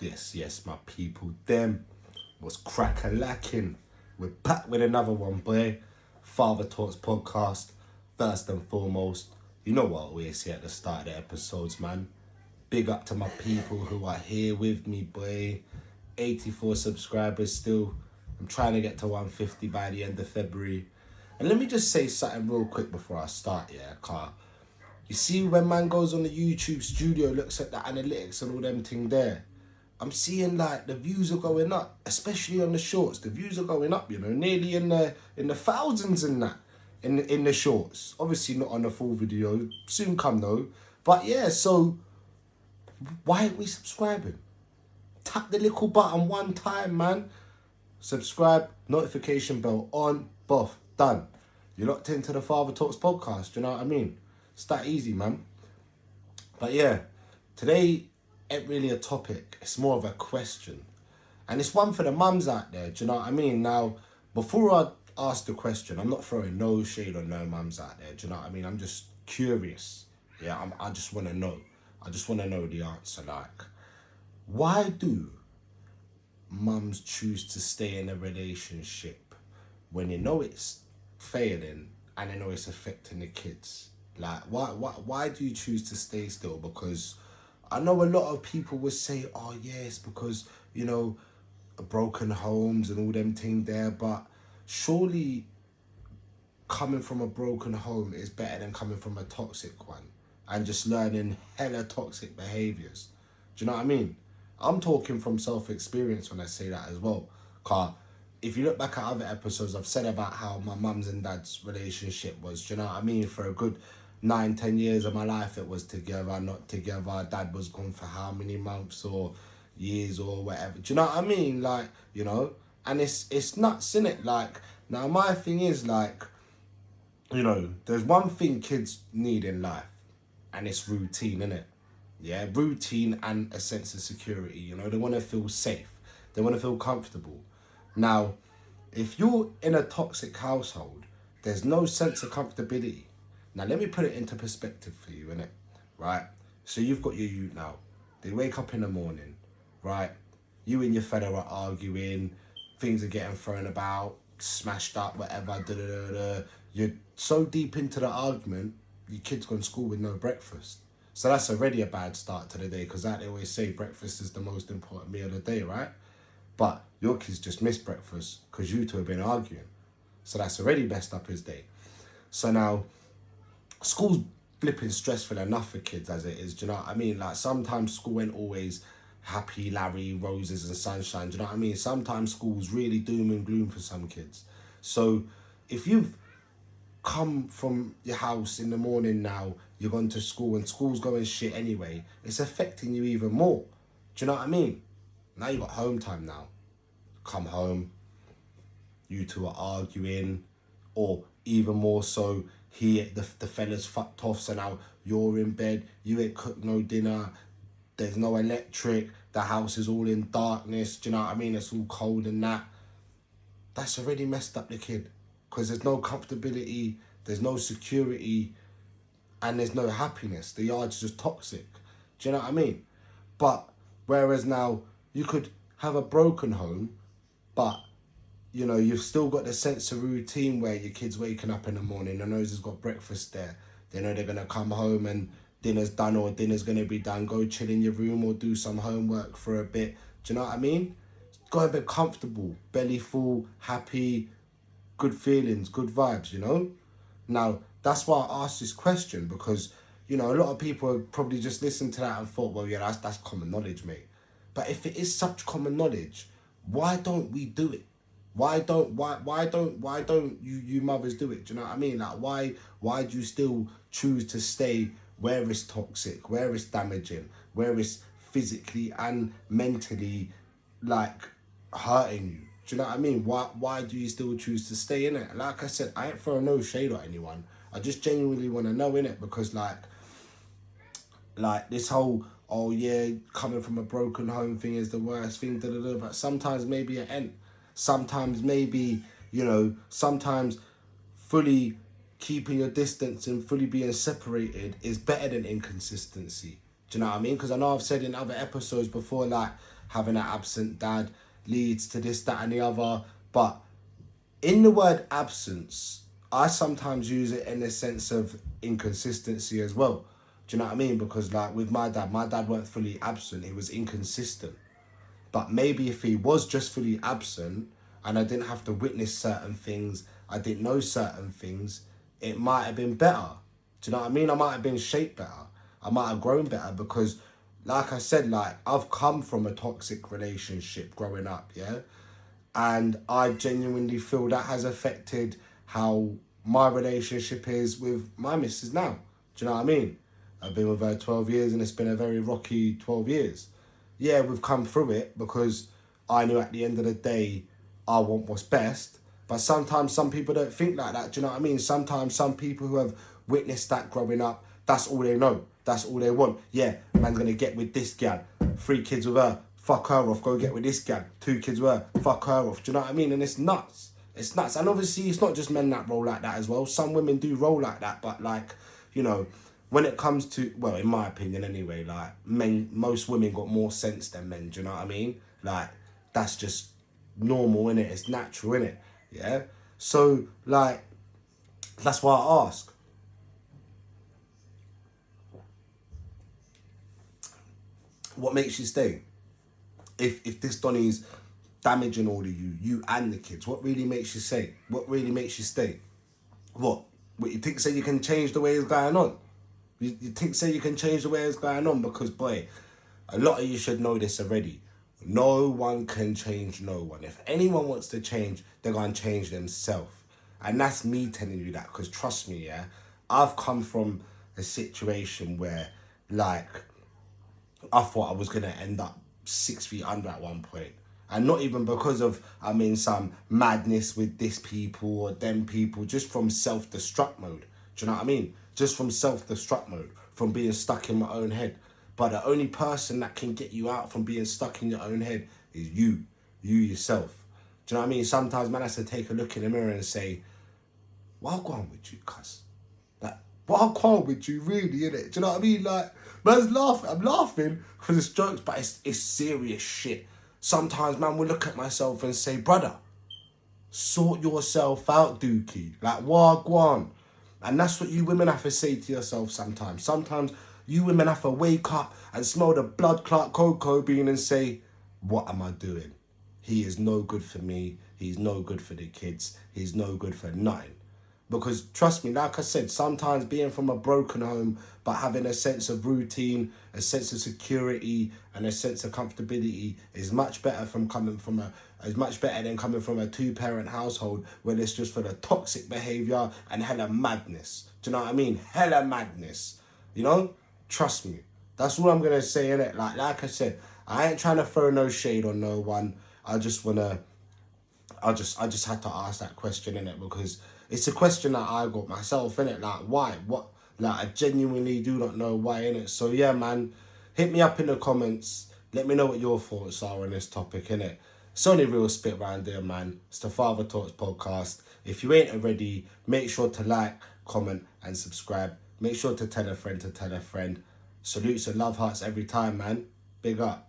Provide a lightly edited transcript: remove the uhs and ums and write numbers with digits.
Yes, my people, them was crack-a-lacking. We're back with another one, boy. Father Talks Podcast, first and foremost. You know what I always say at the start of the episodes, man. Big up to my people who are here with me, boy. 84 subscribers still. I'm trying to get to 150 by the end of February. And let me just say something real quick before I start, yeah, car. You see when man goes on the YouTube studio, looks at the analytics and all them thing there, I'm seeing like the views are going up, especially on the shorts. The views are going up, nearly in the thousands in that, in the shorts. Obviously not on the full video, soon come though. But yeah, so why aren't we subscribing? Tap the little button one time, man. Subscribe, notification bell on, buff, done. You're locked into the Father Talks podcast, you know what I mean? It's that easy, man. But yeah, today ain't really a topic. It's more of a question. And it's one for the mums out there, do you know what I mean? Now, before I ask the question, I'm not throwing no shade on no mums out there, do you know what I mean? I'm just curious. Yeah, I just want to know. I just want to know the answer. Like, why do mums choose to stay in a relationship when you know it's failing and you know it's affecting the kids? Like, why do you choose to stay still? Because I know a lot of people would say, oh yes, because, broken homes and all them things there, but surely coming from a broken home is better than coming from a toxic one and just learning hella toxic behaviours. Do you know what I mean? I'm talking from self-experience when I say that as well. Cause if you look back at other episodes, I've said about how my mum's and dad's relationship was, do you know what I mean? For a good 9-10 years of my life, it was together, not together. Dad was gone for how many months or years or whatever. Do you know what I mean? Like, and it's nuts, innit? Like, now my thing is like, there's one thing kids need in life, and it's routine, innit? Yeah, routine and a sense of security. They want to feel safe. They want to feel comfortable. Now, if you're in a toxic household, there's no sense of comfortability. Now, let me put it into perspective for you, innit? Right? So you've got your youth now. They wake up in the morning, right? You and your fella are arguing. Things are getting thrown about, smashed up, whatever. Da, da, da, da. You're so deep into the argument, your kid's gone to school with no breakfast. So that's already a bad start to the day, because like they always say, breakfast is the most important meal of the day, right? But your kids just missed breakfast because you two have been arguing. So that's already messed up his day. So now, school's flipping stressful enough for kids as it is, do you know what I mean? Like, sometimes school ain't always happy, Larry, roses and sunshine, do you know what I mean? Sometimes school's really doom and gloom for some kids. So if you've come from your house in the morning now, you're gone to school and school's going shit anyway, it's affecting you even more. Do you know what I mean? Now you got home time now. Come home, you two are arguing, or even more so, the fella's fucked off, so now you're in bed, you ain't cooked no dinner, there's no electric, the house is all in darkness, do you know what I mean? It's all cold and that. That's already messed up the kid, because there's no comfortability, there's no security, and there's no happiness. The yard's just toxic. Do you know what I mean? But whereas now you could have a broken home, but you've still got the sense of routine where your kid's waking up in the morning, the nose has got breakfast there. They know they're gonna come home and dinner's done, or dinner's gonna be done. Go chill in your room or do some homework for a bit. Do you know what I mean? Go a bit comfortable, belly full, happy, good feelings, good vibes, Now, that's why I asked this question, because, a lot of people have probably just listened to that and thought, well, yeah, that's common knowledge, mate. But if it is such common knowledge, why don't we do it? Why don't you mothers do it? Do you know what I mean? Like, why do you still choose to stay where it's toxic, where it's damaging, where it's physically and mentally, like, hurting you? Do you know what I mean? Why do you still choose to stay in it? Like I said, I ain't throwing no shade at anyone. I just genuinely want to know, innit? Because like this whole, oh yeah, coming from a broken home thing is the worst thing, da da da. But sometimes maybe it ain't. Sometimes maybe, sometimes fully keeping your distance and fully being separated is better than inconsistency. Do you know what I mean? Because I know I've said in other episodes before, like, having an absent dad leads to this, that, and the other. But in the word absence, I sometimes use it in the sense of inconsistency as well. Do you know what I mean? Because, like, with my dad weren't fully absent. He was inconsistent. But maybe if he was just fully absent and I didn't have to witness certain things, I didn't know certain things, it might have been better. Do you know what I mean? I might have been shaped better. I might have grown better because, like I said, like, I've come from a toxic relationship growing up, yeah? And I genuinely feel that has affected how my relationship is with my missus now. Do you know what I mean? I've been with her 12 years and it's been a very rocky 12 years. Yeah, we've come through it because I knew at the end of the day, I want what's best. But sometimes some people don't think like that. Do you know what I mean? Sometimes some people who have witnessed that growing up, that's all they know. That's all they want. Yeah, man's going to get with this gal. 3 kids with her. Fuck her off. Go get with this gal. 2 kids with her. Fuck her off. Do you know what I mean? And it's nuts. It's nuts. And obviously, it's not just men that roll like that as well. Some women do roll like that. But, like, you know, when it comes to, well, in my opinion anyway, like, most women got more sense than men. Do you know what I mean? Like, that's just normal, innit? It's natural, innit? Yeah? So, like, that's why I ask. What makes you stay? If this Donny's damaging all of you and the kids, what really makes you say? What really makes you stay? What you think say you can change the way it's going on? You think say you can change the way it's going on? Because, boy, a lot of you should know this already. No one can change no one. If anyone wants to change, they're going to change themselves. And that's me telling you that, because trust me, yeah, I've come from a situation where, like, I thought I was going to end up 6 feet under at one point. And not even because of, I'm in some madness with this people or them people, just from self-destruct mode. Do you know what I mean? Just from self-destruct mode, from being stuck in my own head. But the only person that can get you out from being stuck in your own head is you yourself. Do you know what I mean? Sometimes man has to take a look in the mirror and say, what go on with you, cuz? Like, what go on with you, really, innit? Do you know what I mean? Like, man's laughing. I'm laughing because it's jokes, but it's serious shit. Sometimes, man, will look at myself and say, brother, sort yourself out, Dookie. Like, wagwan. And that's what you women have to say to yourself sometimes. Sometimes you women have to wake up and smell the blood clot cocoa bean and say, what am I doing? He is no good for me. He's no good for the kids. He's no good for nothing. Because trust me, like I said, sometimes being from a broken home, but having a sense of routine, a sense of security, and a sense of comfortability is much better than coming from a 2-parent household where it's just for the toxic behaviour and hella madness. Do you know what I mean? Hella madness. You know? Trust me. That's all I'm gonna say, innit? Like I said, I ain't trying to throw no shade on no one. I just had to ask that question, innit? Because it's a question that I got myself, innit? Like, why? What? Like, I genuinely do not know why, innit? So, yeah, man, hit me up in the comments. Let me know what your thoughts are on this topic, innit? It's only real spit round there, man. It's the Father Talks podcast. If you ain't already, make sure to like, comment, and subscribe. Make sure to tell a friend to tell a friend. Salutes and love hearts every time, man. Big up.